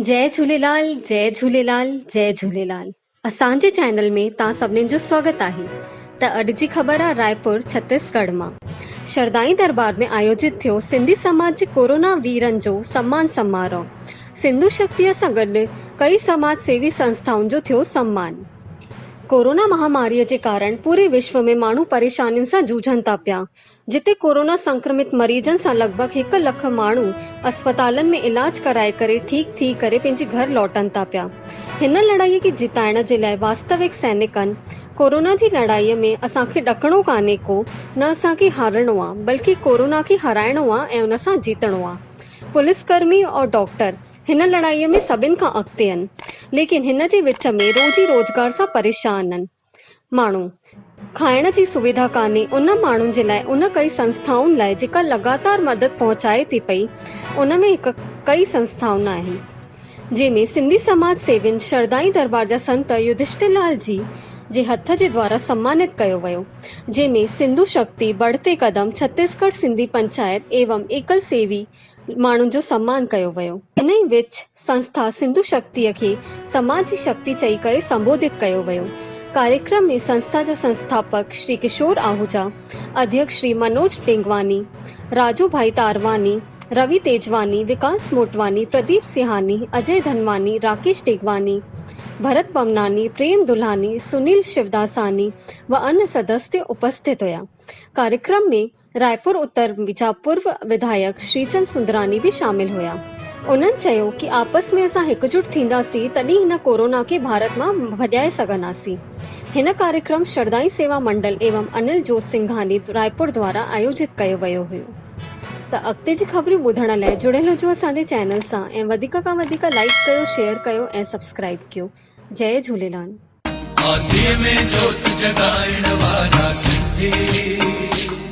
जय झूलेलाल, जय झूलेलाल, जय झूलेलाल। असांजे चैनल में तव्हां सभिनीनि जो स्वागत आहे। त अॼु जी ख़बर आहे रायपुर छत्तीसगढ़ मां। शरदाई दरबार में आयोजित थियो सिंधी समाज जे कोरोना वीरनि जो सम्मान समारोह। सिंधु शक्तिअ सां गॾु कई समाज सेवी संस्थाउनि जो थियो सम्मान। कोरोना महामारीअ जे कारण पूरे विश्व में माण्हू परेशानियुनि सां जूझनि था पिया। जिते कोरोना संक्रमित मरीजनि सां लॻभॻि 1 लख माण्हू अस्पतालनि में इलाज कराए करे ठीक थी करे पंहिंजे घर लौटनि था पिया। हिन लड़ाईअ खे जिताइण जे लाइ वास्तविक सैनिकनि कोरोना जी लड़ाईअ में असांखे ॾकणो कान्हे को, न असांखे हारणो आहे, बल्कि कोरोना खे हराइणो आहे ऐं उन सां जीतणो आहे। पुलिसकर्मी और डॉक्टर हिन लड़ाईअ में सभिनि खां अॻिते आहिनि, लेकिन हिन जे विच में रोजी रोजगार सां परेशान आहिनि माण्हू। खाइण जी सुविधा कान्हे उन माण्हुनि जे लाइ उन कई संस्थाउनि लाइ जेका लगातार मदद पहुचाए थी पई, उन में कई संस्थाउनि आहिनि जंहिंमें सिंधी समाज सेवियुनि शरदाई दरबार जा संत युधिष्ठिरलाल जी जे हथ जे द्वारा सम्मानित कयो वियो, जंहिंमें सिंधु शक्ति, बढ़ते कदम, छत्तीसगढ़ सिंधी पंचायत एवं एकल सेवी माण्हुनि जो सम्मान कयो वियो। इन ई विच संस्था सिंधु शक्तिअ खे समाज जी शक्ति चई करे संबोधित कयो वियो। कार्यक्रम में संस्था जा संस्थापक श्री किशोर आहूजा, अध्यक्ष श्री मनोज टेंगवानी, राजू भाई तारवानी, रवि तेजवानी, विकास मोटवानी, प्रदीप सिहानी, अजय धनवानी, राकेश टेगवानी, भरत बमनानी, प्रेम दुल्हानी, सुनील शिवदासानी व अन्य सदस्य उपस्थित हुआ। कार्यक्रम में रायपुर उत्तर जा पूर्व विधायक श्रीचंद सुंदरानी भी शामिल हुआ। उन्हनि चयो कि आपस में असां एकजुट थींदासीं तॾहिं हिन कोरोना के भारत मां भॼाए सघंदासीं। हिन कार्यक्रम शरदाई सेवा मंडल एवं अनिल जोत सिंघानी रायपुर द्वारा आयोजित कयो वियो हुयो। त अॻिते जी ख़बरूं ॿुधण लाइ जुड़ियल हुजो असांजे चैनल सां ऐं वधीक खां वधीक लाइक कयो, शेयर कयो ऐं सब्सक्राइब कयो। जय झूलेलाल। में जोत जगाइण वारा सिंधी